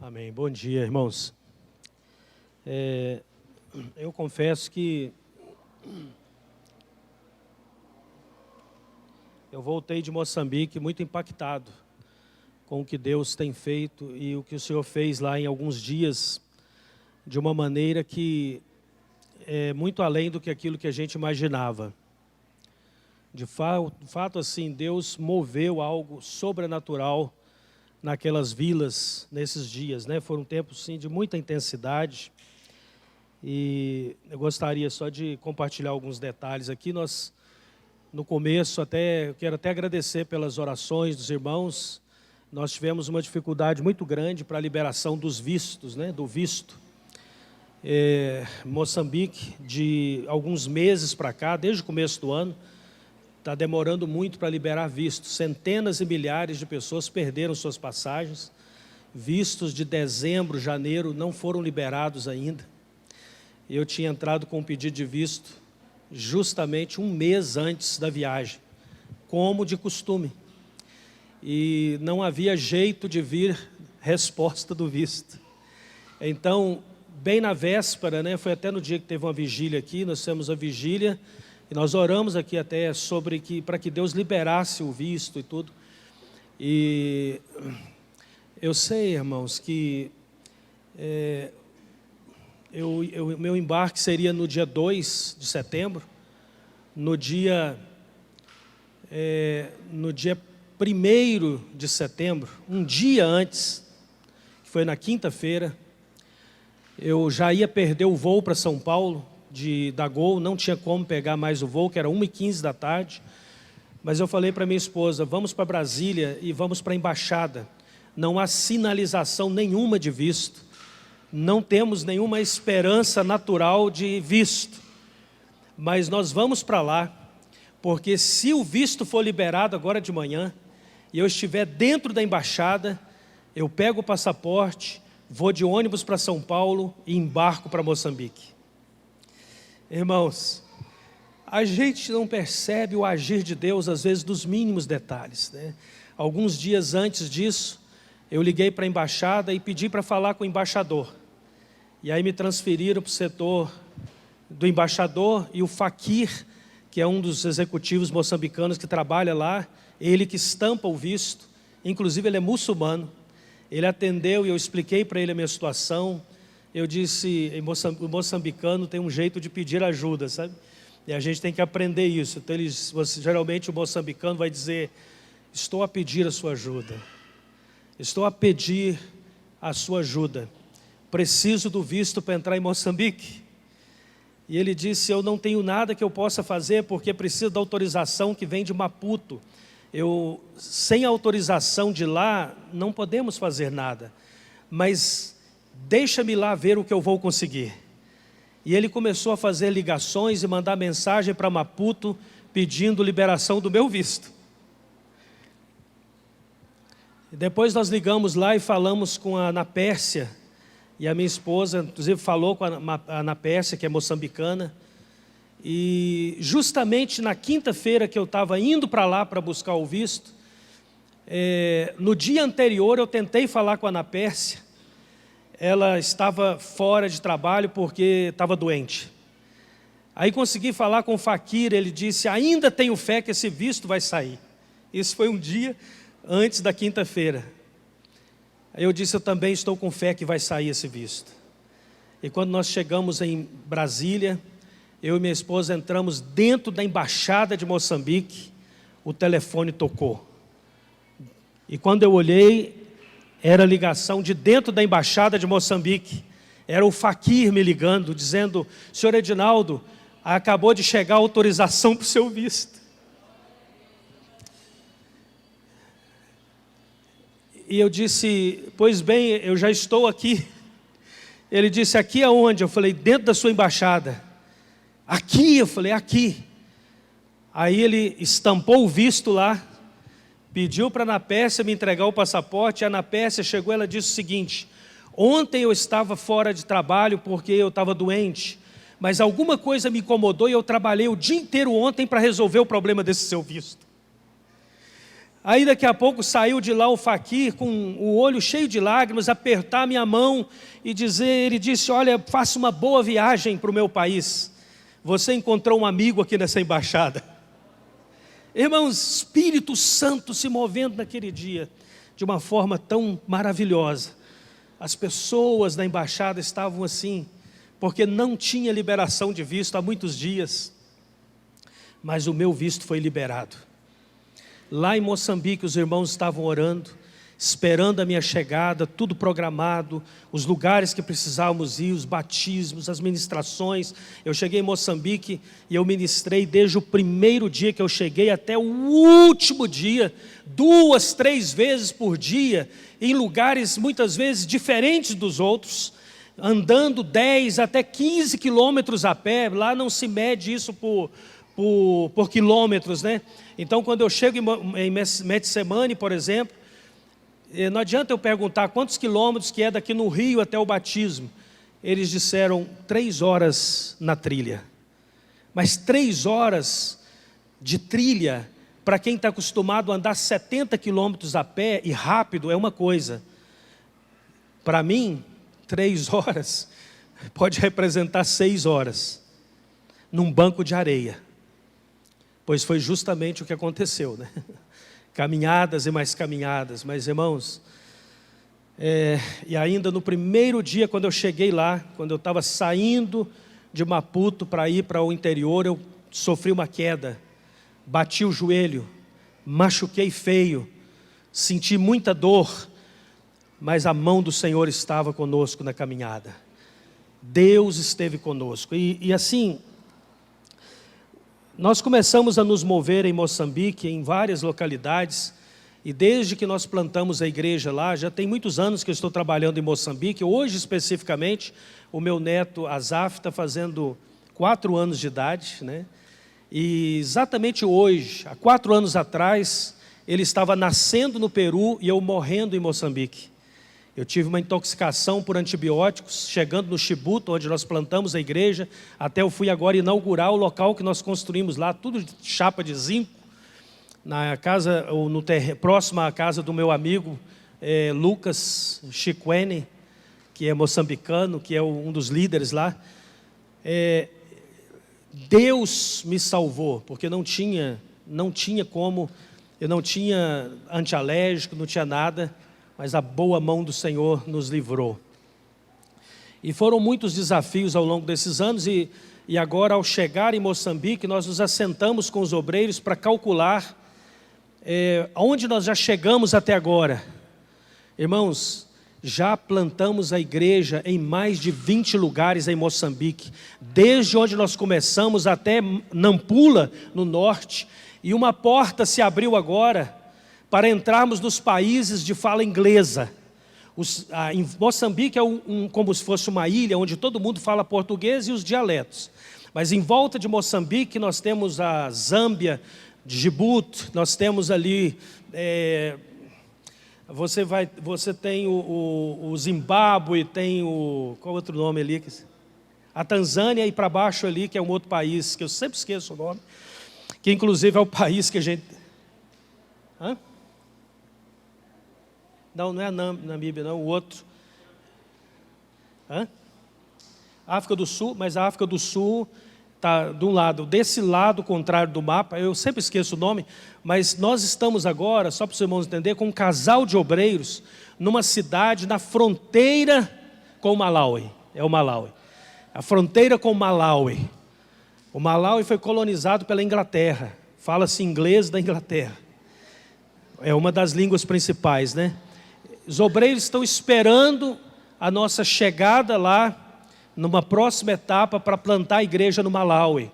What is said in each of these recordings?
Amém. Bom dia, irmãos. Eu confesso que eu voltei de Moçambique muito impactado com o que Deus tem feito e o que o Senhor fez lá em alguns dias, de uma maneira que é muito além do que aquilo que a gente imaginava. De fato, assim, Deus moveu algo sobrenatural naquelas vilas, nesses dias, né? Foram tempos, sim, de muita intensidade. E eu gostaria só de compartilhar alguns detalhes aqui. Nós, no começo, eu quero até agradecer pelas orações dos irmãos. Nós tivemos uma dificuldade muito grande para a liberação dos vistos, né? Do visto. Moçambique, de alguns meses para cá, desde o começo do ano, está demorando muito para liberar vistos. Centenas e milhares de pessoas perderam suas passagens. Vistos de dezembro, janeiro, não foram liberados ainda. Eu tinha entrado com um pedido de visto justamente um mês antes da viagem, como de costume. E não havia jeito de vir resposta do visto. Então, bem na véspera, né, foi até no dia que teve uma vigília aqui, nós temos a vigília, e nós oramos aqui até para que Deus liberasse o visto e tudo. E eu sei, irmãos, que meu embarque seria no dia 2 de setembro, no dia 1º de setembro, um dia antes, que foi na quinta-feira, eu já ia perder o voo para São Paulo, da Gol, não tinha como pegar mais o voo, que era 1h15 da tarde, mas eu falei para minha esposa, vamos para Brasília e vamos para a embaixada, não há sinalização nenhuma de visto, não temos nenhuma esperança natural de visto, mas nós vamos para lá, porque se o visto for liberado agora de manhã, e eu estiver dentro da embaixada, eu pego o passaporte, vou de ônibus para São Paulo e embarco para Moçambique. Irmãos, a gente não percebe o agir de Deus, às vezes, dos mínimos detalhes, né? Alguns dias antes disso, eu liguei para a embaixada e pedi para falar com o embaixador. E aí me transferiram para o setor do embaixador e o Fakir, que é um dos executivos moçambicanos que trabalha lá, ele que estampa o visto, inclusive ele é muçulmano. Ele atendeu e eu expliquei para ele a minha situação. Eu disse, o moçambicano tem um jeito de pedir ajuda, sabe? E a gente tem que aprender isso. Então, geralmente o moçambicano vai dizer, estou a pedir a sua ajuda. Estou a pedir a sua ajuda. Preciso do visto para entrar em Moçambique. E ele disse, eu não tenho nada que eu possa fazer, porque preciso da autorização que vem de Maputo. Sem a autorização de lá, não podemos fazer nada. Mas deixa-me lá ver o que eu vou conseguir. E ele começou a fazer ligações e mandar mensagem para Maputo, pedindo liberação do meu visto. E depois nós ligamos lá e falamos com a Ana Pérsia, e a minha esposa, inclusive, falou com a Ana Pérsia, que é moçambicana, e justamente na quinta-feira que eu estava indo para lá para buscar o visto, no dia anterior eu tentei falar com a Ana Pérsia. Ela estava fora de trabalho porque estava doente. Aí consegui falar com o Fakir, ele disse, ainda tenho fé que esse visto vai sair. Isso foi um dia antes da quinta-feira. Aí eu disse, eu também estou com fé que vai sair esse visto. E quando nós chegamos em Brasília, eu e minha esposa entramos dentro da embaixada de Moçambique, o telefone tocou. E quando eu olhei, era a ligação de dentro da embaixada de Moçambique. Era o Fakir me ligando, dizendo, senhor Edinaldo, acabou de chegar a autorização para o seu visto. E eu disse, pois bem, eu já estou aqui. Ele disse, aqui aonde? Eu falei, dentro da sua embaixada. Aqui? Eu falei, aqui. Aí ele estampou o visto lá, pediu para a Ana Pérsia me entregar o passaporte. A Ana Pérsia chegou, ela disse o seguinte, ontem eu estava fora de trabalho porque eu estava doente, mas alguma coisa me incomodou e eu trabalhei o dia inteiro ontem para resolver o problema desse seu visto. Aí daqui a pouco saiu de lá o faquir com o olho cheio de lágrimas, apertar minha mão e ele disse: olha, faça uma boa viagem para o meu país. Você encontrou um amigo aqui nessa embaixada. Irmãos, Espírito Santo se movendo naquele dia de uma forma tão maravilhosa. As pessoas da embaixada estavam assim, porque não tinha liberação de visto há muitos dias. Mas o meu visto foi liberado. Lá em Moçambique os irmãos estavam orando, esperando a minha chegada, tudo programado, os lugares que precisávamos ir, os batismos, as ministrações. Eu cheguei em Moçambique e eu ministrei desde o primeiro dia que eu cheguei até o último dia, 2, 3 vezes por dia, em lugares muitas vezes diferentes dos outros, andando 10 até 15 quilômetros a pé. Lá não se mede isso por quilômetros, né? Então quando eu chego em Metsemane, por exemplo, não adianta eu perguntar quantos quilômetros que é daqui no Rio até o batismo. Eles disseram 3 horas na trilha. Mas 3 horas de trilha, para quem está acostumado a andar 70 quilômetros a pé e rápido, é uma coisa. Para mim, 3 horas pode representar 6 horas num banco de areia. Pois foi justamente o que aconteceu, né? Caminhadas e mais caminhadas. Mas, irmãos, e ainda no primeiro dia, quando eu cheguei lá, quando eu estava saindo de Maputo para ir para o interior, eu sofri uma queda, bati o joelho, machuquei feio, senti muita dor, mas a mão do Senhor estava conosco na caminhada. Deus esteve conosco. E assim, nós começamos a nos mover em Moçambique, em várias localidades, e desde que nós plantamos a igreja lá, já tem muitos anos que eu estou trabalhando em Moçambique. Hoje especificamente, o meu neto Azaf está fazendo 4 anos de idade, né? E exatamente hoje, há 4 anos atrás, ele estava nascendo no Peru e eu morrendo em Moçambique. Eu tive uma intoxicação por antibióticos, chegando no Chibuto, onde nós plantamos a igreja. Até eu fui agora inaugurar o local que nós construímos lá, tudo de chapa de zinco, na casa, ou no próximo à casa do meu amigo Lucas Chiquene, que é moçambicano, que é um dos líderes lá. Deus me salvou, porque não tinha como, eu não tinha antialérgico, não tinha nada, mas a boa mão do Senhor nos livrou. E foram muitos desafios ao longo desses anos, e agora ao chegar em Moçambique, nós nos assentamos com os obreiros para calcular onde nós já chegamos até agora. Irmãos, já plantamos a igreja em mais de 20 lugares em Moçambique, desde onde nós começamos até Nampula, no norte, e uma porta se abriu agora, para entrarmos nos países de fala inglesa. Em Moçambique é como se fosse uma ilha, onde todo mundo fala português e os dialetos. Mas em volta de Moçambique nós temos a Zâmbia, Djibouti, nós temos ali, você tem o Zimbábue, tem qual outro nome ali? A Tanzânia, e para baixo ali, que é um outro país, que eu sempre esqueço o nome, que inclusive é o país que a gente... Hã? Não é a Namíbia, não, o outro. África do Sul, mas a África do Sul está de um lado, desse lado contrário do mapa, eu sempre esqueço o nome, mas nós estamos agora, só para os irmãos entenderem, com um casal de obreiros numa cidade na fronteira com o Malawi. É o Malawi. A fronteira com o Malawi. O Malawi foi colonizado pela Inglaterra. Fala-se inglês da Inglaterra. É uma das línguas principais, né? Os obreiros estão esperando a nossa chegada lá, numa próxima etapa, para plantar a igreja no Malawi.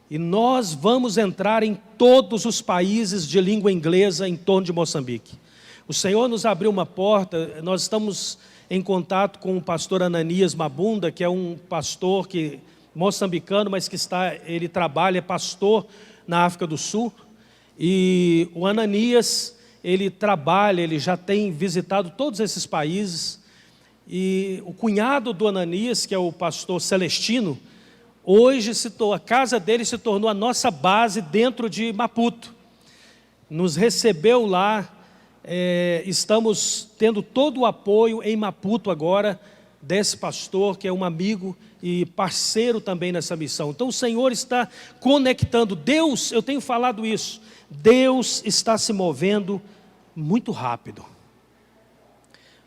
E nós vamos entrar em todos os países de língua inglesa em torno de Moçambique. O Senhor nos abriu uma porta, nós estamos em contato com o pastor Ananias Mabunda, que é um pastor moçambicano, mas ele trabalha, é pastor na África do Sul. E o Ananias, ele trabalha, ele já tem visitado todos esses países, e o cunhado do Ananias, que é o pastor Celestino, hoje a casa dele se tornou a nossa base dentro de Maputo. nos recebeu lá. Estamos tendo todo o apoio em Maputo agora, desse pastor que é um amigo e parceiro também nessa missão. Então o Senhor está conectando. Deus, eu tenho falado isso, Deus está se movendo muito rápido.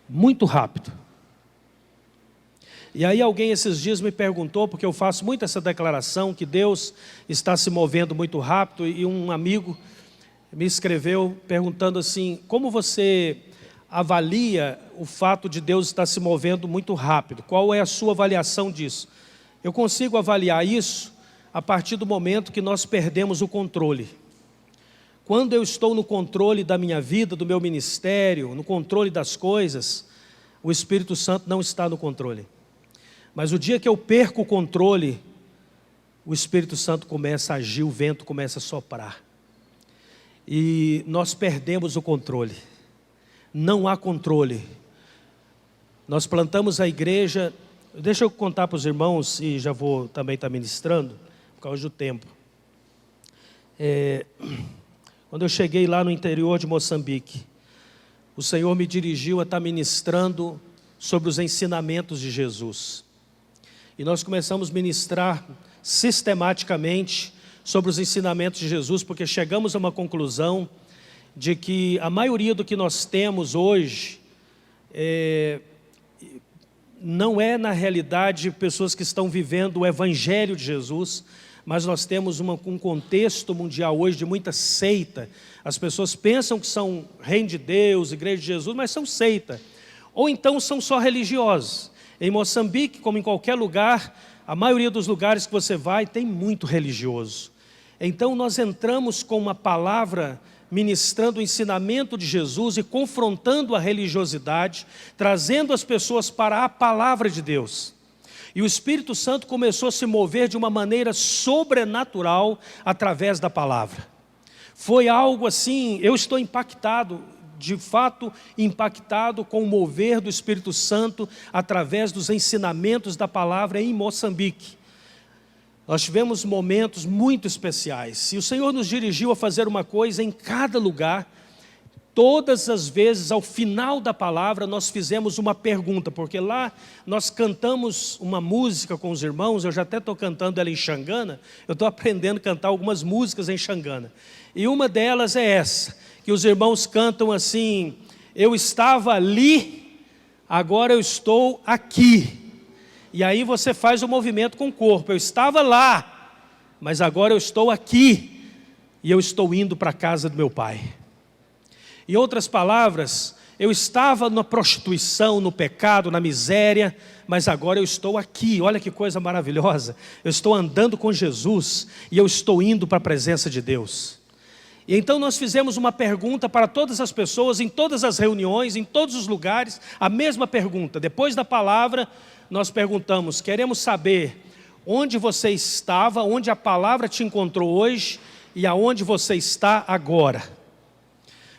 Muito rápido. E aí alguém esses dias me perguntou, porque eu faço muito essa declaração, que Deus está se movendo muito rápido, e um amigo me escreveu perguntando assim: como você avalia o fato de Deus estar se movendo muito rápido? Qual é a sua avaliação disso? Eu consigo avaliar isso a partir do momento que nós perdemos o controle. Quando eu estou no controle da minha vida, do meu ministério, no controle das coisas, o Espírito Santo não está no controle. Mas o dia que eu perco o controle, o Espírito Santo começa a agir, o vento começa a soprar. E nós perdemos o controle. Não há controle. Nós plantamos a igreja. Deixa eu contar para os irmãos, e já vou também estar ministrando, por causa do tempo. Quando eu cheguei lá no interior de Moçambique, o Senhor me dirigiu a estar ministrando sobre os ensinamentos de Jesus. E nós começamos a ministrar sistematicamente sobre os ensinamentos de Jesus, porque chegamos a uma conclusão de que a maioria do que nós temos hoje não é na realidade pessoas que estão vivendo o Evangelho de Jesus, mas nós temos um contexto mundial hoje de muita seita. As pessoas pensam que são reino de Deus, igreja de Jesus, mas são seita. Ou então são só religiosos. Em Moçambique, como em qualquer lugar, a maioria dos lugares que você vai tem muito religioso. Então nós entramos com uma palavra ministrando o ensinamento de Jesus e confrontando a religiosidade, trazendo as pessoas para a palavra de Deus. E o Espírito Santo começou a se mover de uma maneira sobrenatural através da palavra. Foi algo assim, eu estou impactado, de fato impactado com o mover do Espírito Santo através dos ensinamentos da palavra em Moçambique. Nós tivemos momentos muito especiais, e o Senhor nos dirigiu a fazer uma coisa em cada lugar. Todas as vezes, ao final da palavra, nós fizemos uma pergunta, porque lá nós cantamos uma música com os irmãos. Eu já até estou cantando ela em Xangana, eu estou aprendendo a cantar algumas músicas em Xangana, e uma delas é essa, que os irmãos cantam assim: eu estava ali, agora eu estou aqui. E aí você faz o movimento com o corpo: eu estava lá, mas agora eu estou aqui, e eu estou indo para a casa do meu pai. Em outras palavras, eu estava na prostituição, no pecado, na miséria, mas agora eu estou aqui. Olha que coisa maravilhosa, eu estou andando com Jesus, e eu estou indo para a presença de Deus. E então nós fizemos uma pergunta para todas as pessoas, em todas as reuniões, em todos os lugares, a mesma pergunta. Depois da palavra, nós perguntamos: queremos saber onde você estava, onde a palavra te encontrou hoje e aonde você está agora.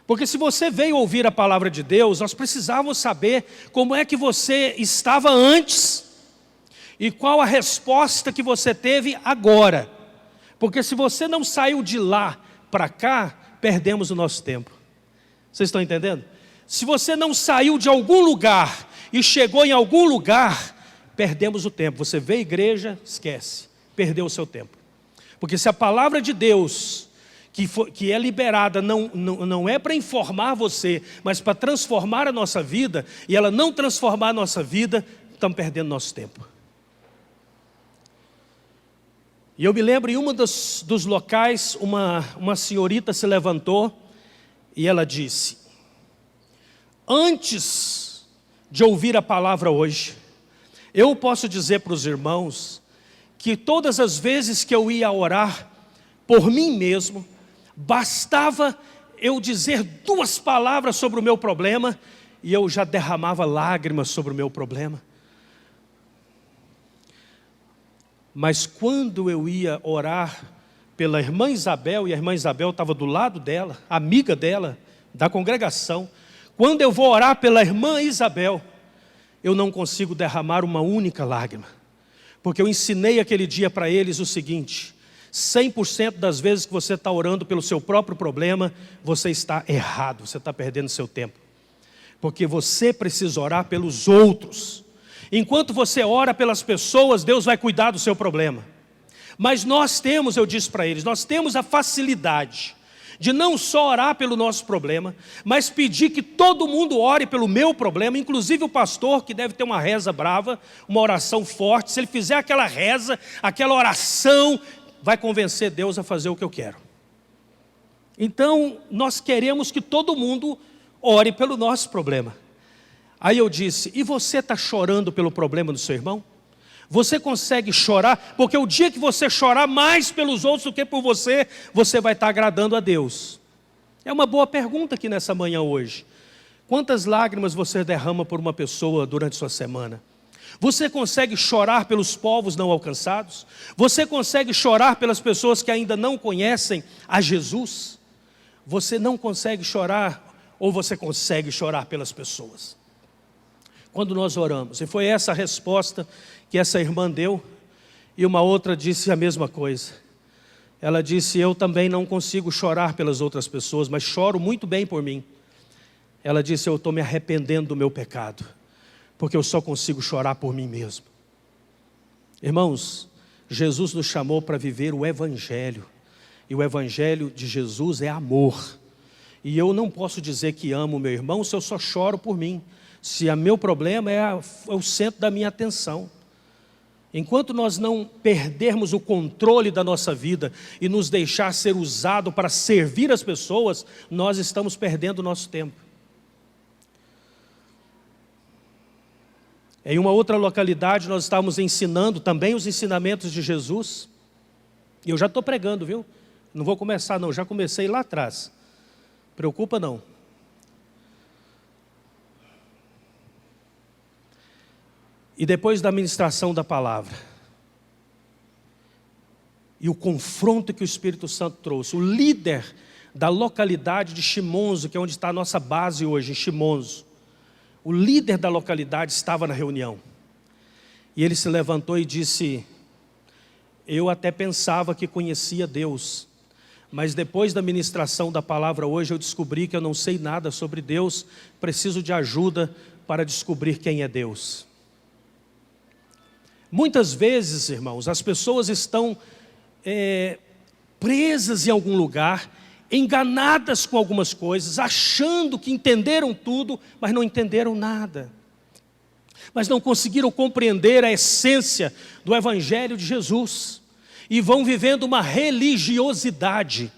Porque se você veio ouvir a palavra de Deus, nós precisávamos saber como é que você estava antes e qual a resposta que você teve agora. Porque se você não saiu de lá para cá, perdemos o nosso tempo. Vocês estão entendendo? Se você não saiu de algum lugar e chegou em algum lugar, perdemos o tempo. Você vê a igreja, esquece, perdeu o seu tempo. Porque se a palavra de Deus, que é liberada, não é para informar você, mas para transformar a nossa vida, e ela não transformar a nossa vida, estamos perdendo nosso tempo. E eu me lembro, em um dos locais, uma senhorita se levantou e ela disse: antes de ouvir a palavra hoje, eu posso dizer para os irmãos que todas as vezes que eu ia orar por mim mesmo, bastava eu dizer 2 palavras sobre o meu problema e eu já derramava lágrimas sobre o meu problema. Mas quando eu ia orar pela irmã Isabel, e a irmã Isabel estava do lado dela, amiga dela, da congregação, quando eu vou orar pela irmã Isabel, eu não consigo derramar uma única lágrima, porque eu ensinei aquele dia para eles o seguinte: 100% das vezes que você está orando pelo seu próprio problema, você está errado, você está perdendo seu tempo. Porque você precisa orar pelos outros. Enquanto você ora pelas pessoas, Deus vai cuidar do seu problema. Mas nós temos, eu disse para eles, nós temos a facilidade de não só orar pelo nosso problema, mas pedir que todo mundo ore pelo meu problema, inclusive o pastor, que deve ter uma reza brava, uma oração forte. Se ele fizer aquela reza, aquela oração, vai convencer Deus a fazer o que eu quero. Então, nós queremos que todo mundo ore pelo nosso problema. Aí eu disse, e você está chorando pelo problema do seu irmão? Você consegue chorar? Porque o dia que você chorar mais pelos outros do que por você, você vai estar agradando a Deus. É uma boa pergunta aqui nessa manhã hoje. Quantas lágrimas você derrama por uma pessoa durante sua semana? Você consegue chorar pelos povos não alcançados? Você consegue chorar pelas pessoas que ainda não conhecem a Jesus? Você não consegue chorar, ou você consegue chorar pelas pessoas? Quando nós oramos, e foi essa a resposta que essa irmã deu, e uma outra disse a mesma coisa. Ela disse, eu também não consigo chorar pelas outras pessoas, mas choro muito bem por mim. Ela disse, eu estou me arrependendo do meu pecado, porque eu só consigo chorar por mim mesmo. Irmãos, Jesus nos chamou para viver o Evangelho, e o Evangelho de Jesus é amor. E eu não posso dizer que amo o meu irmão se eu só choro por mim, se o meu problema é o centro da minha atenção. Enquanto nós não perdermos o controle da nossa vida e nos deixar ser usado para servir as pessoas, nós estamos perdendo o nosso tempo. Em uma outra localidade nós estávamos ensinando também os ensinamentos de Jesus. E eu já estou pregando, viu? Não vou começar não, já comecei lá atrás. Preocupa não. E depois da ministração da palavra, e o confronto que o Espírito Santo trouxe, o líder da localidade de Chimonzo, que é onde está a nossa base hoje, em Chimonzo, o líder da localidade estava na reunião. E ele se levantou e disse, eu até pensava que conhecia Deus, mas depois da ministração da palavra hoje, eu descobri que eu não sei nada sobre Deus, preciso de ajuda para descobrir quem é Deus. Muitas vezes, irmãos, as pessoas estão presas em algum lugar, enganadas com algumas coisas, achando que entenderam tudo, mas não entenderam nada. Mas não conseguiram compreender a essência do Evangelho de Jesus. E vão vivendo uma religiosidade.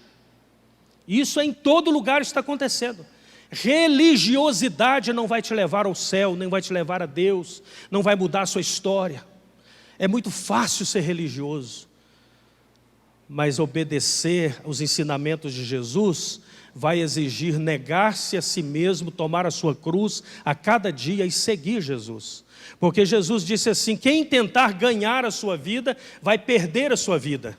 Isso em todo lugar está acontecendo. Religiosidade não vai te levar ao céu, nem vai te levar a Deus, não vai mudar a sua história. É muito fácil ser religioso, mas obedecer aos ensinamentos de Jesus vai exigir negar-se a si mesmo, tomar a sua cruz a cada dia e seguir Jesus. Porque Jesus disse assim, quem tentar ganhar a sua vida, vai perder a sua vida.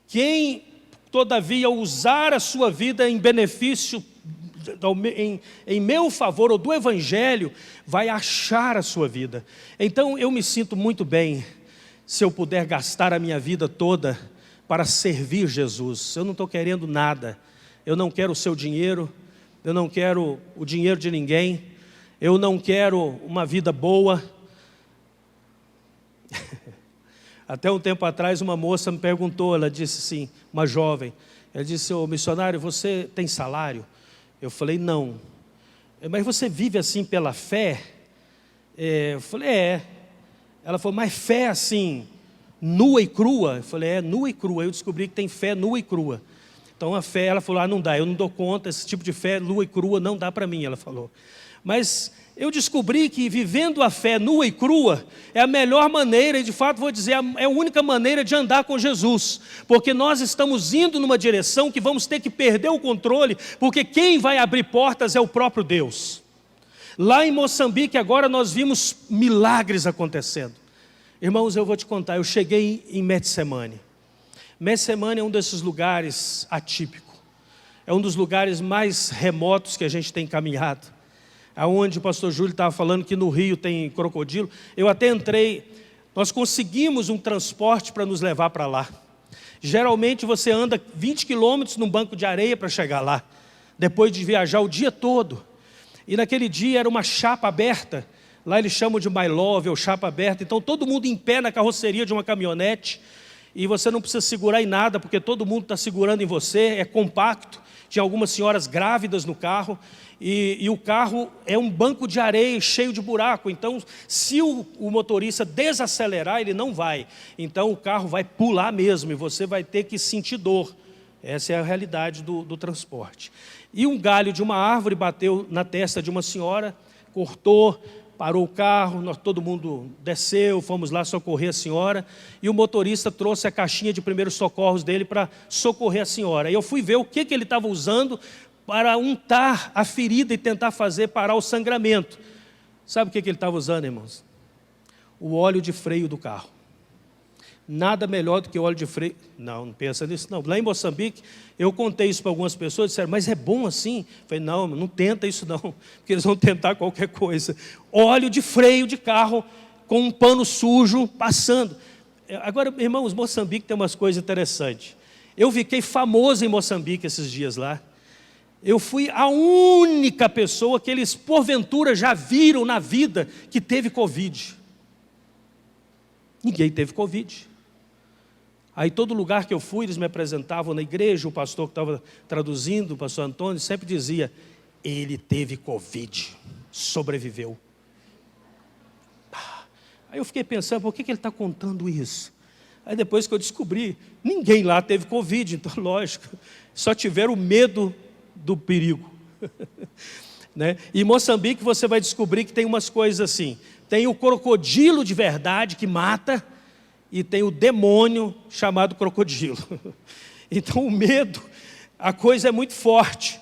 Quem, todavia, usar a sua vida em benefício, em meu favor ou do Evangelho, vai achar a sua vida. Então eu me sinto muito bem se eu puder gastar a minha vida toda para servir Jesus. Eu não estou querendo nada, eu não quero o seu dinheiro, eu não quero o dinheiro de ninguém, eu não quero uma vida boa. Até um tempo atrás uma moça me perguntou, ela disse assim, uma jovem, ela disse, ô missionário, você tem salário? Eu falei, não. Mas você vive assim pela fé? Eu falei, é. Ela falou, mas fé assim, nua e crua? Eu falei, nua e crua. Eu descobri que tem fé nua e crua. Então a fé, ela falou, não dá, eu não dou conta, esse tipo de fé nua e crua não dá para mim, ela falou. Mas eu descobri que vivendo a fé nua e crua é a melhor maneira, e de fato vou dizer, é a única maneira de andar com Jesus. Porque nós estamos indo numa direção que vamos ter que perder o controle, porque quem vai abrir portas é o próprio Deus. Lá em Moçambique agora nós vimos milagres acontecendo. Irmãos, eu vou te contar, eu cheguei em Metsemane. Metsemane é um desses lugares atípicos. É um dos lugares mais remotos que a gente tem caminhado. Aonde o pastor Júlio estava falando que no Rio tem crocodilo. Eu até entrei, nós conseguimos um transporte para nos levar para lá. Geralmente você anda 20 quilômetros num banco de areia para chegar lá, depois de viajar o dia todo. E naquele dia era uma chapa aberta, lá eles chamam de my love, ou chapa aberta. Então todo mundo em pé na carroceria de uma caminhonete, e você não precisa segurar em nada, porque todo mundo está segurando em você, é compacto. Tinha algumas senhoras grávidas no carro, e o carro é um banco de areia cheio de buraco. Então, se o motorista desacelerar, ele não vai. Então, o carro vai pular mesmo, e você vai ter que sentir dor. Essa é a realidade do transporte. E um galho de uma árvore bateu na testa de uma senhora, cortou, parou o carro, todo mundo desceu, fomos lá socorrer a senhora, e o motorista trouxe a caixinha de primeiros socorros dele para socorrer a senhora. E eu fui ver o que ele estava usando para untar a ferida e tentar fazer parar o sangramento. Sabe o que ele estava usando, irmãos? O óleo de freio do carro. Nada melhor do que óleo de freio. Não pensa nisso não. Lá em Moçambique, eu contei isso para algumas pessoas, disseram, mas é bom assim? Eu falei, não tenta isso não, porque eles vão tentar qualquer coisa. Óleo de freio de carro, com um pano sujo, passando. Agora, irmãos, Moçambique tem umas coisas interessantes. Eu fiquei famoso em Moçambique esses dias lá. Eu fui a única pessoa que eles, porventura, já viram na vida que teve Covid. Ninguém teve Covid. Aí todo lugar que eu fui, eles me apresentavam na igreja, o pastor que estava traduzindo, o pastor Antônio, sempre dizia, ele teve Covid, sobreviveu. Aí eu fiquei pensando, por que ele está contando isso? Aí depois que eu descobri, ninguém lá teve Covid, então lógico, só tiveram medo do perigo. Né? E em Moçambique você vai descobrir que tem umas coisas assim, tem o crocodilo de verdade que mata, e tem o demônio chamado crocodilo. Então o medo, a coisa é muito forte.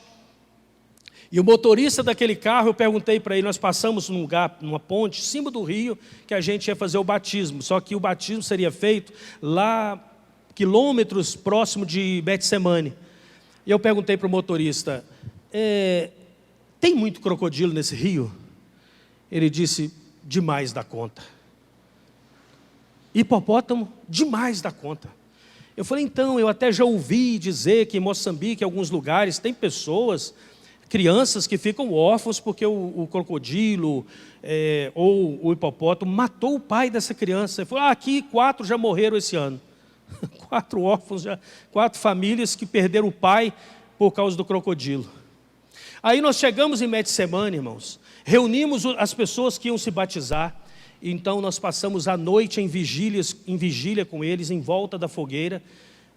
E o motorista daquele carro, eu perguntei para ele, nós passamos num lugar, numa ponte, em cima do rio, que a gente ia fazer o batismo. Só que o batismo seria feito lá, quilômetros próximo de Betsemane. E eu perguntei para o motorista, tem muito crocodilo nesse rio? Ele disse, demais da conta. Hipopótamo, demais da conta. Eu falei, então, eu até já ouvi dizer que em Moçambique, em alguns lugares, tem pessoas, crianças que ficam órfãos porque o crocodilo ou o hipopótamo matou o pai dessa criança. Ele falou, aqui 4 já morreram esse ano. 4 órfãos, 4 famílias que perderam o pai por causa do crocodilo. Aí nós chegamos em Betsemane, irmãos, reunimos as pessoas que iam se batizar. Então nós passamos a noite em vigília com eles, em volta da fogueira,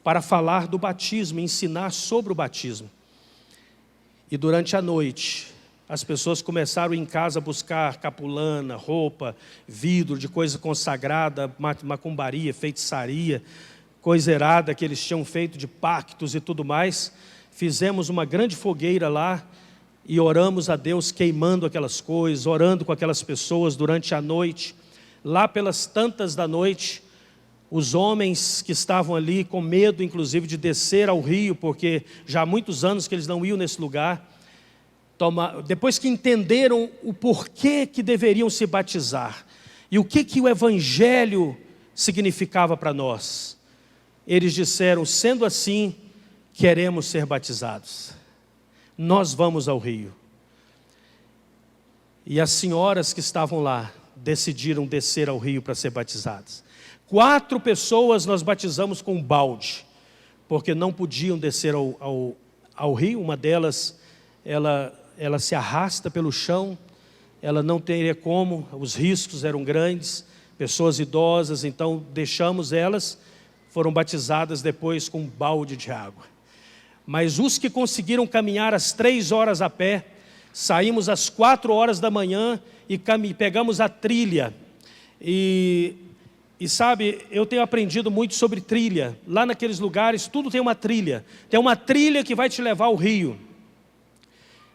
para falar do batismo, ensinar sobre o batismo. E durante a noite, as pessoas começaram em casa a buscar capulana, roupa, vidro de coisa consagrada, macumbaria, feitiçaria, coisa errada que eles tinham feito de pactos e tudo mais. Fizemos uma grande fogueira lá, e oramos a Deus queimando aquelas coisas, orando com aquelas pessoas durante a noite. Lá pelas tantas da noite, os homens que estavam ali com medo inclusive de descer ao rio, porque já há muitos anos que eles não iam nesse lugar, depois que entenderam o porquê que deveriam se batizar, e o que o Evangelho significava para nós, eles disseram, sendo assim, queremos ser batizados. Nós vamos ao rio. E as senhoras que estavam lá decidiram descer ao rio para ser batizadas. 4 pessoas nós batizamos com um balde, porque não podiam descer ao rio. Uma delas, ela se arrasta pelo chão, ela não teria como, os riscos eram grandes, pessoas idosas, então deixamos elas, foram batizadas depois com um balde de água. Mas os que conseguiram caminhar às 3 horas a pé, saímos às 4 horas da manhã e pegamos a trilha. E sabe, eu tenho aprendido muito sobre trilha. Lá naqueles lugares, tudo tem uma trilha. Tem uma trilha que vai te levar ao rio.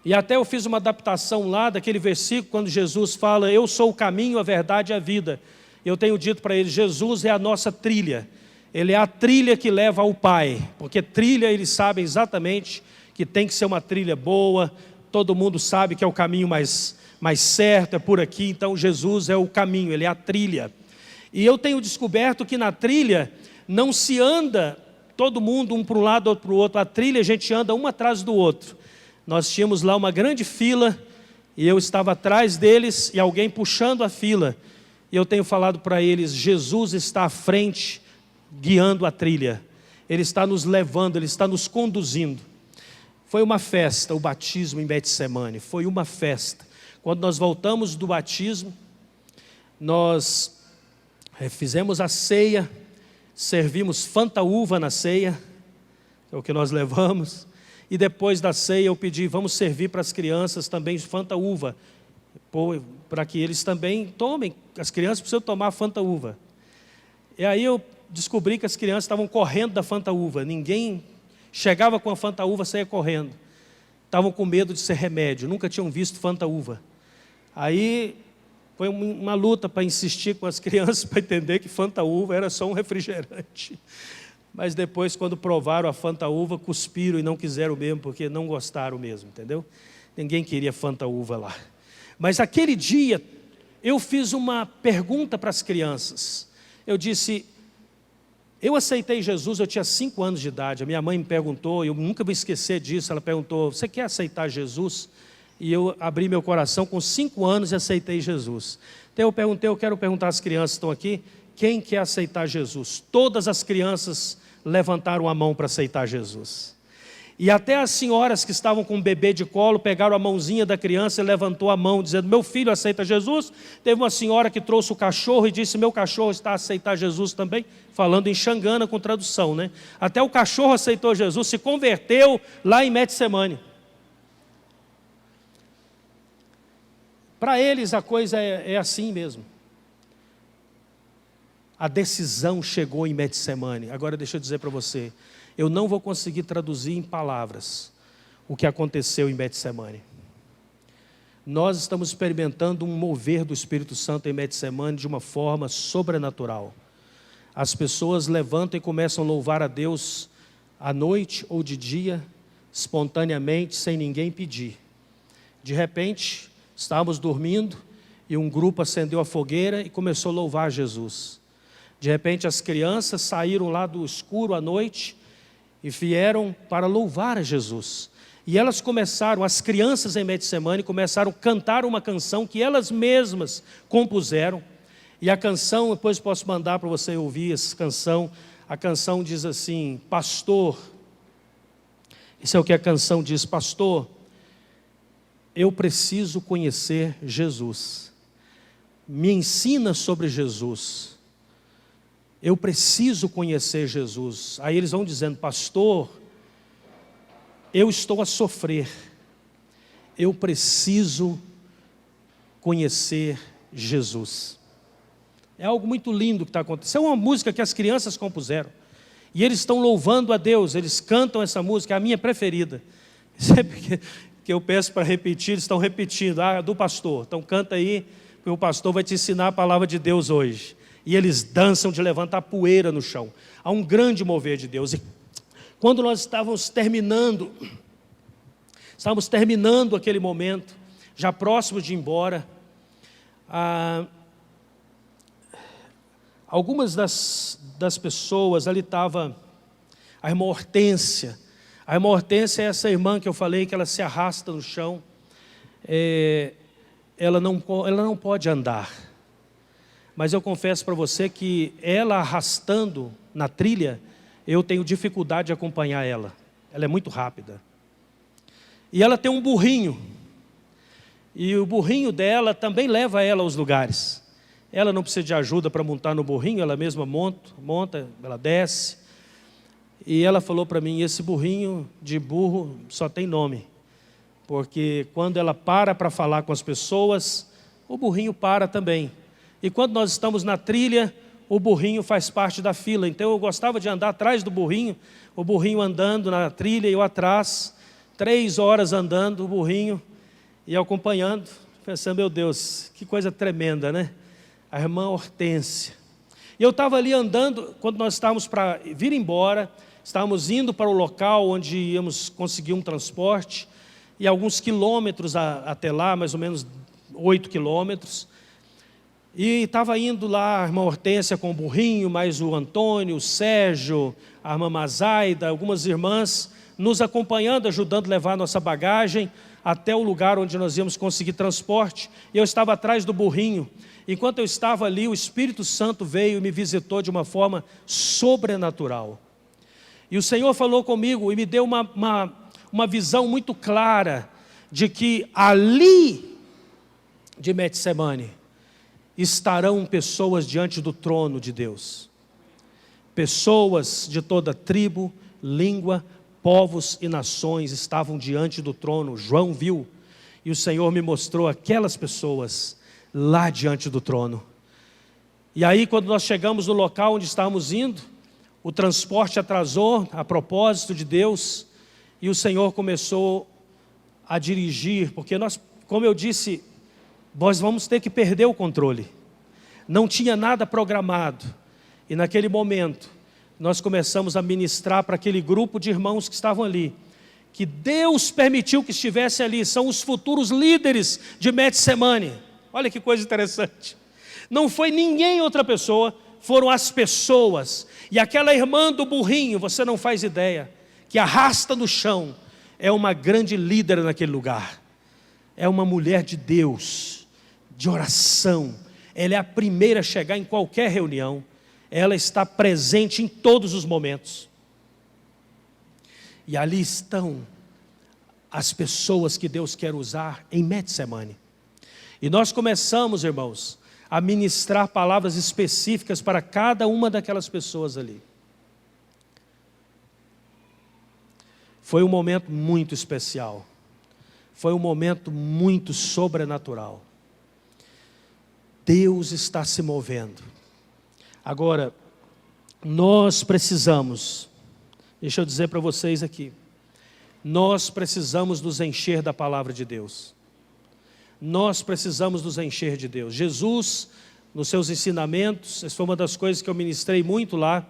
E até eu fiz uma adaptação lá daquele versículo, quando Jesus fala, eu sou o caminho, a verdade e a vida. Eu tenho dito para eles, Jesus é a nossa trilha. Ele é a trilha que leva ao Pai, porque trilha eles sabem exatamente que tem que ser uma trilha boa, todo mundo sabe que é o caminho mais certo, é por aqui, então Jesus é o caminho, Ele é a trilha. E eu tenho descoberto que na trilha não se anda todo mundo, um para um lado, outro para o outro. A trilha, a gente anda um atrás do outro. Nós tínhamos lá uma grande fila, e eu estava atrás deles, e alguém puxando a fila. E eu tenho falado para eles, Jesus está à frente, guiando a trilha. Ele está nos levando, Ele está nos conduzindo. Foi uma festa, o batismo em Getsemane, foi uma festa. Quando nós voltamos do batismo, nós fizemos a ceia, servimos Fanta Uva na ceia, é o que nós levamos. E depois da ceia eu pedi, vamos servir para as crianças também Fanta Uva, para que eles também tomem, as crianças precisam tomar Fanta Uva. E aí eu descobri que as crianças estavam correndo da Fanta Uva, ninguém chegava com a Fanta Uva, saía correndo. Estavam com medo de ser remédio, nunca tinham visto Fanta Uva. Aí foi uma luta para insistir com as crianças para entender que Fanta Uva era só um refrigerante. Mas depois, quando provaram a Fanta Uva, cuspiram e não quiseram mesmo, porque não gostaram mesmo, entendeu? Ninguém queria Fanta Uva lá. Mas aquele dia, eu fiz uma pergunta para as crianças. Eu disse, eu aceitei Jesus, eu tinha 5 anos de idade. A minha mãe me perguntou, eu nunca vou esquecer disso, ela perguntou, você quer aceitar Jesus? E eu abri meu coração com 5 anos e aceitei Jesus. Então eu perguntei, eu quero perguntar às crianças que estão aqui, quem quer aceitar Jesus? Todas as crianças levantaram a mão para aceitar Jesus. E até as senhoras que estavam com o bebê de colo, pegaram a mãozinha da criança e levantou a mão, dizendo, meu filho aceita Jesus. Teve uma senhora que trouxe o cachorro e disse, meu cachorro está a aceitar Jesus também, falando em Xangana com tradução, né? Até o cachorro aceitou Jesus, se converteu lá em Getsemane. Para eles a coisa é assim mesmo. A decisão chegou em Getsemane. Agora deixa eu dizer para você, eu não vou conseguir traduzir em palavras o que aconteceu em Getsemane. Nós estamos experimentando um mover do Espírito Santo em Getsemane de uma forma sobrenatural. As pessoas levantam e começam a louvar a Deus à noite ou de dia, espontaneamente, sem ninguém pedir. De repente, estávamos dormindo e um grupo acendeu a fogueira e começou a louvar Jesus. De repente as crianças saíram lá do escuro à noite e vieram para louvar a Jesus. E elas começaram, as crianças em Getsemane começaram a cantar uma canção que elas mesmas compuseram. E a canção, depois posso mandar para você ouvir essa canção. A canção diz assim, pastor, isso é o que a canção diz, pastor, eu preciso conhecer Jesus. Me ensina sobre Jesus. Eu preciso conhecer Jesus. Aí eles vão dizendo, pastor, eu estou a sofrer. Eu preciso conhecer Jesus. É algo muito lindo que está acontecendo. É uma música que as crianças compuseram. E eles estão louvando a Deus, eles cantam essa música, é a minha preferida. Sempre que eu peço para repetir, eles estão repetindo, do pastor. Então canta aí, porque o pastor vai te ensinar a palavra de Deus hoje. E eles dançam de levantar poeira no chão. Há um grande mover de Deus. E quando nós estávamos terminando aquele momento, já próximos de ir embora, algumas das pessoas, ali estava a irmã Hortência. A irmã Hortência é essa irmã que eu falei, que ela se arrasta no chão. Ela não pode andar. Mas eu confesso para você que ela arrastando na trilha, eu tenho dificuldade de acompanhar ela. Ela é muito rápida. E ela tem um burrinho. E o burrinho dela também leva ela aos lugares. Ela não precisa de ajuda para montar no burrinho, ela mesma monta, ela desce. E ela falou para mim, esse burrinho de burro só tem nome. Porque quando ela para falar com as pessoas, o burrinho para também. E quando nós estamos na trilha, o burrinho faz parte da fila. Então eu gostava de andar atrás do burrinho, o burrinho andando na trilha e eu atrás, 3 horas andando, o burrinho, e acompanhando, pensando, meu Deus, que coisa tremenda, né? A irmã Hortência. E eu estava ali andando, quando nós estávamos para vir embora, estávamos indo para o local onde íamos conseguir um transporte, e alguns quilômetros até lá, mais ou menos 8 quilômetros, E estava indo lá a irmã Hortência com o burrinho, mais o Antônio, o Sérgio, a irmã Mazaida, algumas irmãs nos acompanhando, ajudando a levar a nossa bagagem até o lugar onde nós íamos conseguir transporte. E eu estava atrás do burrinho. Enquanto eu estava ali, o Espírito Santo veio e me visitou de uma forma sobrenatural. E o Senhor falou comigo e me deu uma visão muito clara de que ali de Getsemane estarão pessoas diante do trono de Deus. Pessoas de toda tribo, língua, povos e nações estavam diante do trono. João viu e o Senhor me mostrou aquelas pessoas lá diante do trono. E aí, quando nós chegamos no local onde estávamos indo, o transporte atrasou a propósito de Deus e o Senhor começou a dirigir, porque nós, como eu disse, nós vamos ter que perder o controle. Não tinha nada programado. E naquele momento, nós começamos a ministrar para aquele grupo de irmãos que estavam ali, que Deus permitiu que estivesse ali, são os futuros líderes de Getsemane. Olha que coisa interessante. Não foi ninguém outra pessoa, foram as pessoas. E aquela irmã do burrinho, você não faz ideia, que arrasta no chão, é uma grande líder naquele lugar. É uma mulher de Deus, de oração. Ela é a primeira a chegar em qualquer reunião. Ela está presente em todos os momentos. E ali estão as pessoas que Deus quer usar em Getsemane. E nós começamos, irmãos, a ministrar palavras específicas para cada uma daquelas pessoas ali. Foi um momento muito especial. Foi um momento muito sobrenatural. Deus está se movendo. Agora, nós precisamos, deixa eu dizer para vocês aqui, nós precisamos nos encher da palavra de Deus. Nós precisamos nos encher de Deus. Jesus, nos seus ensinamentos, essa foi uma das coisas que eu ministrei muito lá,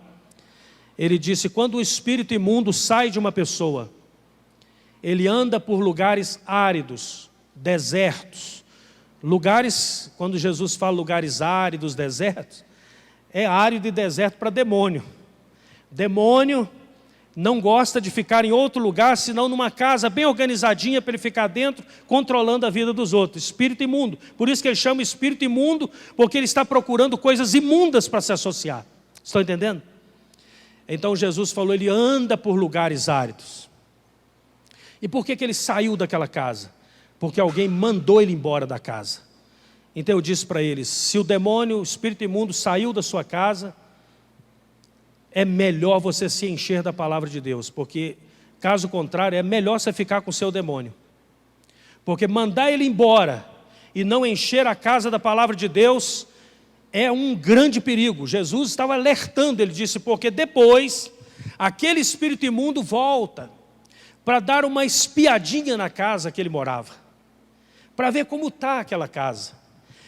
ele disse, quando o espírito imundo sai de uma pessoa, ele anda por lugares áridos, desertos. Lugares, quando Jesus fala lugares áridos, desertos, é árido e deserto para demônio. Demônio não gosta de ficar em outro lugar, senão numa casa bem organizadinha para ele ficar dentro, controlando a vida dos outros. Espírito imundo. Por isso que ele chama espírito imundo, porque ele está procurando coisas imundas para se associar. Estão entendendo? Então Jesus falou, ele anda por lugares áridos. E por que ele saiu daquela casa? Porque alguém mandou ele embora da casa. Então eu disse para eles, se o demônio, o espírito imundo saiu da sua casa, é melhor você se encher da palavra de Deus, porque caso contrário, é melhor você ficar com o seu demônio. Porque mandar ele embora e não encher a casa da palavra de Deus é um grande perigo. Jesus estava alertando, ele disse, porque depois aquele espírito imundo volta para dar uma espiadinha na casa que ele morava, para ver como está aquela casa.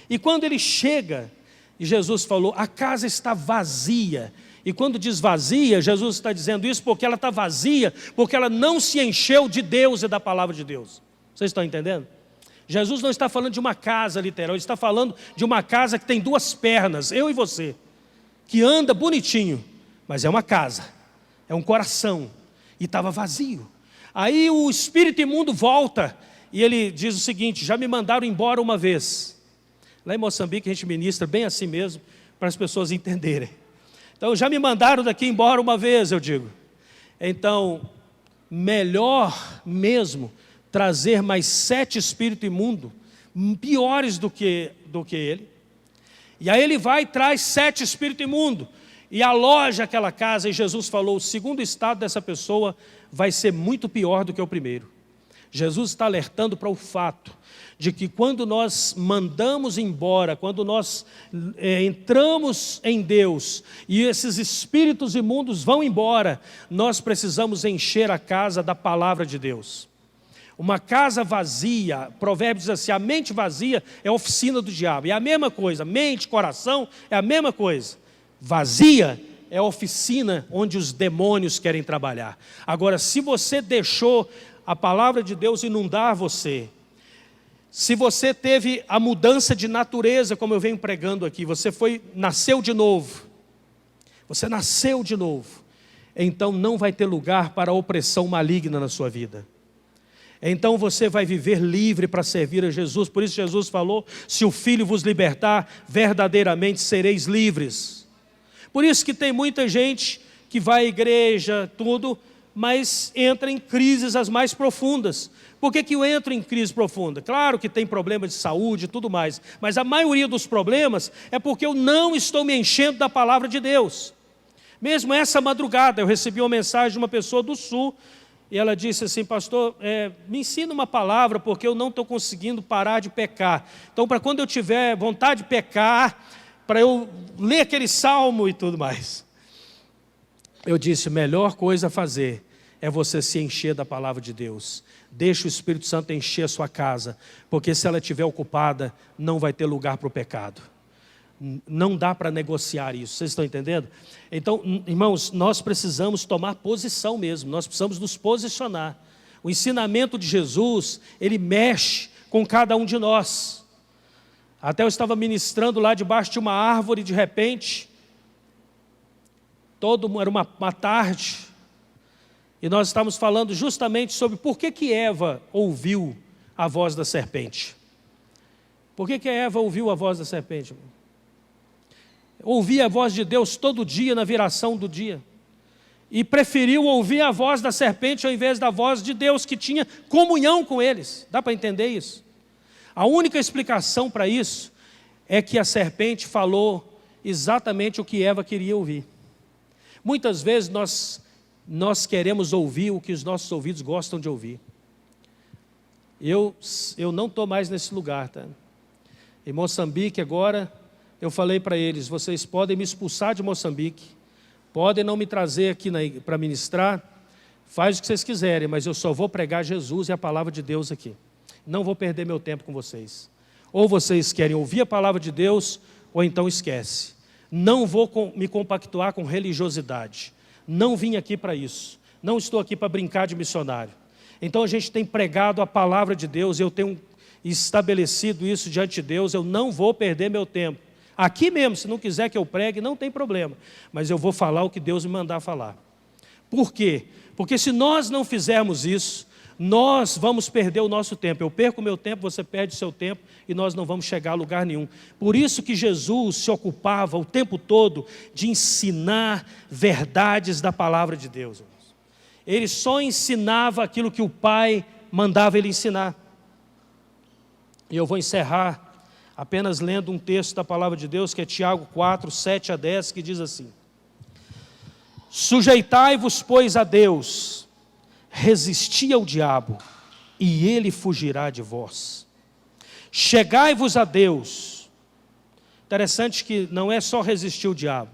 E quando ele chega, e Jesus falou, a casa está vazia. E quando diz vazia, Jesus está dizendo isso porque ela está vazia, porque ela não se encheu de Deus e da palavra de Deus. Vocês estão entendendo? Jesus não está falando de uma casa literal, ele está falando de uma casa que tem duas pernas, eu e você, que anda bonitinho, mas é uma casa, é um coração, e estava vazio. Aí o espírito imundo volta, e ele diz o seguinte, já me mandaram embora uma vez. Lá em Moçambique a gente ministra bem assim mesmo, para as pessoas entenderem. Então já me mandaram daqui embora uma vez, eu digo. Então, melhor mesmo trazer mais 7 espíritos imundos, piores do que ele. E aí ele vai e traz 7 espíritos imundos, e aloja aquela casa, e Jesus falou, o segundo estado dessa pessoa vai ser muito pior do que o primeiro. Jesus está alertando para o fato de que quando nós mandamos embora, quando nós entramos em Deus e esses espíritos imundos vão embora, nós precisamos encher a casa da palavra de Deus. Uma casa vazia, Provérbios diz assim, a mente vazia é a oficina do diabo. E é a mesma coisa, mente, coração, é a mesma coisa. Vazia é a oficina onde os demônios querem trabalhar. Agora, se você deixou a palavra de Deus inundar você, Se você teve a mudança de natureza, como eu venho pregando aqui, nasceu de novo. Você nasceu de novo. Então não vai ter lugar para a opressão maligna na sua vida. Então você vai viver livre para servir a Jesus. Por isso Jesus falou, se o Filho vos libertar, verdadeiramente sereis livres. Por isso que tem muita gente que vai à igreja, tudo, mas entra em crises as mais profundas. Por que eu entro em crise profunda? Claro que tem problema de saúde e tudo mais, mas a maioria dos problemas é porque eu não estou me enchendo da palavra de Deus. Mesmo essa madrugada eu recebi uma mensagem de uma pessoa do Sul, e ela disse assim, pastor, me ensina uma palavra, porque eu não estou conseguindo parar de pecar. Então, para quando eu tiver vontade de pecar, para eu ler aquele salmo e tudo mais. Eu disse, a melhor coisa a fazer é você se encher da palavra de Deus. Deixa o Espírito Santo encher a sua casa, porque se ela estiver ocupada, não vai ter lugar para o pecado. Não dá para negociar isso, vocês estão entendendo? Então, irmãos, nós precisamos tomar posição mesmo, nós precisamos nos posicionar. O ensinamento de Jesus, ele mexe com cada um de nós. Até eu estava ministrando lá debaixo de uma árvore, de repente, era uma tarde, e nós estávamos falando justamente sobre por que Eva ouviu a voz da serpente. Por que Eva ouviu a voz da serpente? Ouvia a voz de Deus todo dia na viração do dia. E preferiu ouvir a voz da serpente ao invés da voz de Deus, que tinha comunhão com eles. Dá para entender isso? A única explicação para isso é que a serpente falou exatamente o que Eva queria ouvir. Muitas vezes nós queremos ouvir o que os nossos ouvidos gostam de ouvir. Eu não estou mais nesse lugar, tá? Em Moçambique agora, eu falei para eles, vocês podem me expulsar de Moçambique, podem não me trazer aqui para ministrar, faz o que vocês quiserem, mas eu só vou pregar Jesus e a palavra de Deus aqui. Não vou perder meu tempo com vocês. Ou vocês querem ouvir a palavra de Deus, ou então esquece. Não vou me compactuar com religiosidade. Não vim aqui para isso. Não estou aqui para brincar de missionário. Então a gente tem pregado a palavra de Deus, eu tenho estabelecido isso diante de Deus, eu não vou perder meu tempo. Aqui mesmo, se não quiser que eu pregue, não tem problema. Mas eu vou falar o que Deus me mandar falar. Por quê? Porque se nós não fizermos isso, nós vamos perder o nosso tempo. Eu perco o meu tempo, você perde o seu tempo, e nós não vamos chegar a lugar nenhum. Por isso que Jesus se ocupava o tempo todo de ensinar verdades da palavra de Deus. Ele só ensinava aquilo que o Pai mandava ele ensinar. E eu vou encerrar apenas lendo um texto da palavra de Deus, que é Tiago 4, 7 a 10, que diz assim: sujeitai-vos, pois, a Deus, resisti ao diabo, e ele fugirá de vós. Chegai-vos a Deus. Interessante que não é só resistir ao diabo.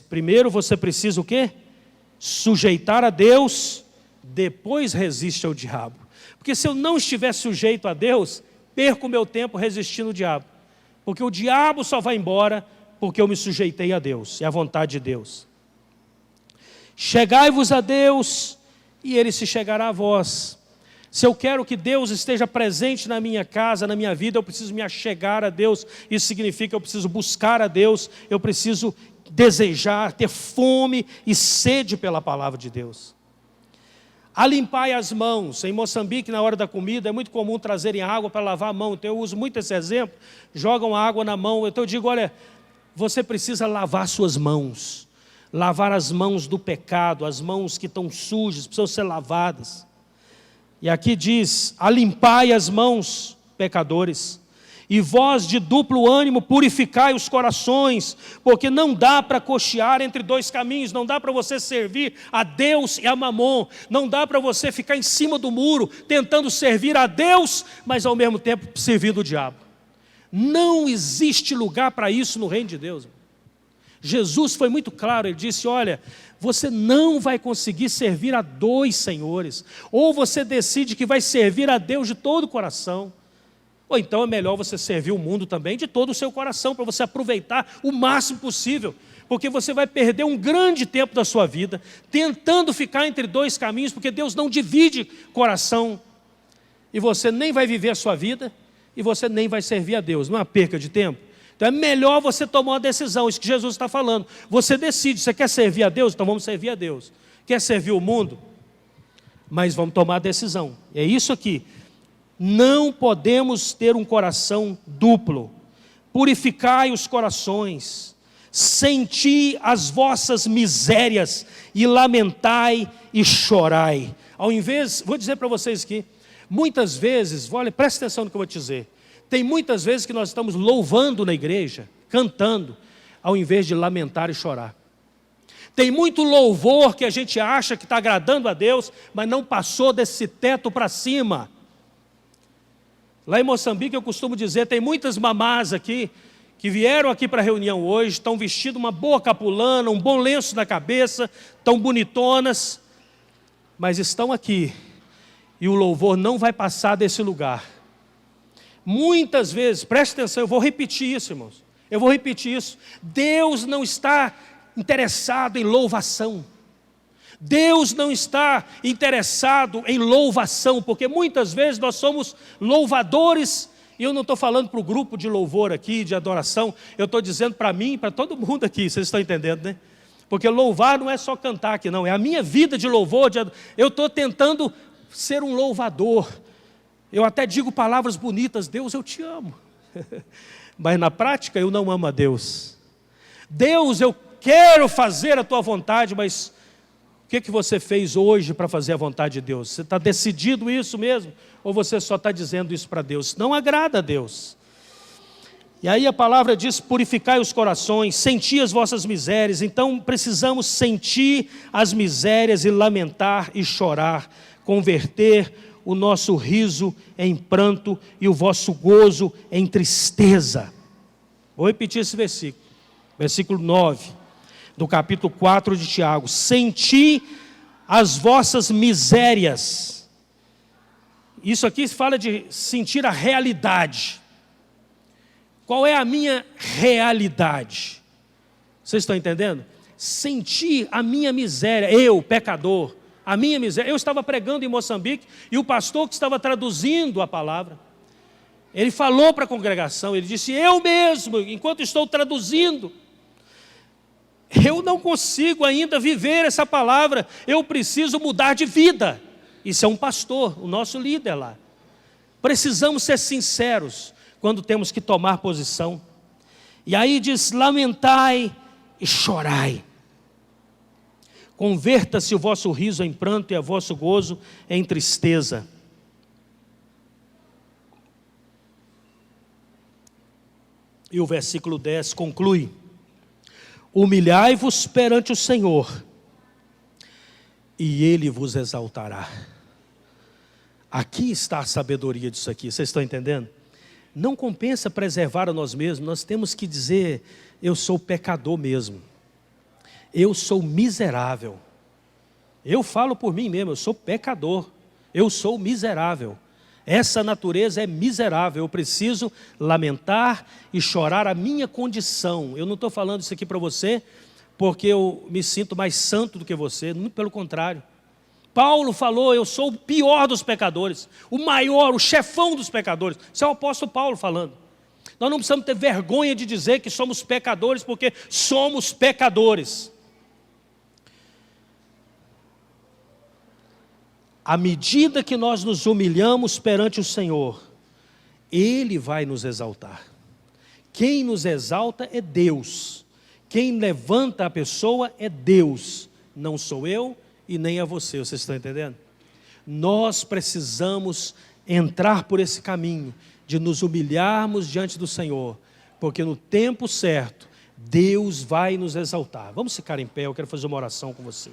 Primeiro você precisa o quê? Sujeitar a Deus, depois resiste ao diabo. Porque se eu não estiver sujeito a Deus, perco o meu tempo resistindo ao diabo. Porque o diabo só vai embora porque eu me sujeitei a Deus, é a vontade de Deus. Chegai-vos a Deus, e Ele se chegará a vós. Se eu quero que Deus esteja presente na minha casa, na minha vida, eu preciso me achegar a Deus. Isso significa que eu preciso buscar a Deus, eu preciso desejar, ter fome e sede pela palavra de Deus. Alimpai as mãos. Em Moçambique, na hora da comida, é muito comum trazerem água para lavar a mão. Então eu uso muito esse exemplo. Jogam água na mão. Então eu digo, olha, você precisa lavar suas mãos. Lavar as mãos do pecado, as mãos que estão sujas, precisam ser lavadas. E aqui diz, alimpai as mãos, pecadores, e vós de duplo ânimo purificai os corações, porque não dá para cochear entre dois caminhos, não dá para você servir a Deus e a Mamon, não dá para você ficar em cima do muro, tentando servir a Deus, mas ao mesmo tempo servindo o diabo. Não existe lugar para isso no reino de Deus. Jesus foi muito claro, ele disse, olha, você não vai conseguir servir a dois senhores, ou você decide que vai servir a Deus de todo o coração, ou então é melhor você servir o mundo também de todo o seu coração, para você aproveitar o máximo possível, porque você vai perder um grande tempo da sua vida, tentando ficar entre dois caminhos, porque Deus não divide coração. e você nem vai viver a sua vida, e você nem vai servir a Deus. Não é uma perca de tempo? Então é melhor você tomar uma decisão, isso que Jesus está falando. Você decide, você quer servir a Deus? Então vamos servir a Deus. Quer servir o mundo? Mas vamos tomar a decisão. É isso aqui. Não podemos ter um coração duplo. Purificai os corações, senti as vossas misérias e lamentai e chorai. Ao invés, vou dizer para vocês aqui, muitas vezes, olha, presta atenção no que eu vou te dizer. Tem muitas vezes que nós estamos louvando na igreja, cantando, ao invés de lamentar e chorar. Tem muito louvor que a gente acha que está agradando a Deus, mas não passou desse teto para cima. Lá em Moçambique eu costumo dizer, tem muitas mamás aqui, que vieram aqui para a reunião hoje, estão vestidas uma boa capulana, um bom lenço na cabeça, estão bonitonas, mas estão aqui, e o louvor não vai passar desse lugar. Muitas vezes, preste atenção, eu vou repetir isso, irmãos, eu vou repetir isso, Deus não está interessado em louvação, Deus não está interessado em louvação, porque muitas vezes nós somos louvadores, e eu não estou falando para o grupo de louvor aqui, de adoração, eu estou dizendo para mim e para todo mundo aqui, vocês estão entendendo, né? Porque louvar não é só cantar aqui não, é a minha vida de louvor, eu estou tentando ser um louvador, eu até digo palavras bonitas, Deus eu te amo, mas na prática eu não amo a Deus. Deus, eu quero fazer a tua vontade, mas o que você fez hoje para fazer a vontade de Deus? Você está decidido isso mesmo? Ou você só está dizendo isso para Deus? Não agrada a Deus. E aí a palavra diz, purificai os corações, senti as vossas misérias. Então precisamos sentir as misérias e lamentar e chorar, converter o nosso riso em pranto e o vosso gozo em tristeza. Vou repetir esse versículo, versículo 9, do capítulo 4 de Tiago. Senti as vossas misérias. Isso aqui fala de sentir a realidade. Qual é a minha realidade? Vocês estão entendendo? Sentir a minha miséria, eu, pecador, a minha miséria. Eu estava pregando em Moçambique e o pastor que estava traduzindo a palavra, ele falou para a congregação, ele disse, eu mesmo, enquanto estou traduzindo, eu não consigo ainda viver essa palavra, eu preciso mudar de vida. Isso é um pastor, o nosso líder lá. Precisamos ser sinceros quando temos que tomar posição. E aí diz, lamentai e chorai. Converta-se o vosso riso em pranto e o vosso gozo em tristeza. E o versículo 10 conclui, humilhai-vos perante o Senhor, e Ele vos exaltará. Aqui está a sabedoria disso aqui, vocês estão entendendo? Não compensa preservar a nós mesmos, nós temos que dizer, eu sou pecador mesmo, eu sou miserável, eu falo por mim mesmo, eu sou pecador, eu sou miserável, essa natureza é miserável, eu preciso lamentar e chorar a minha condição. Eu não estou falando isso aqui para você, porque eu me sinto mais santo do que você, muito pelo contrário. Paulo falou, eu sou o pior dos pecadores, o maior, o chefão dos pecadores. Isso é o apóstolo Paulo falando. Nós não precisamos ter vergonha de dizer que somos pecadores, porque somos pecadores. À medida que nós nos humilhamos perante o Senhor, Ele vai nos exaltar. Quem nos exalta é Deus. Quem levanta a pessoa é Deus. Não sou eu e nem é você, vocês estão entendendo? Nós precisamos entrar por esse caminho de nos humilharmos diante do Senhor, porque no tempo certo, Deus vai nos exaltar. Vamos ficar em pé, eu quero fazer uma oração com você.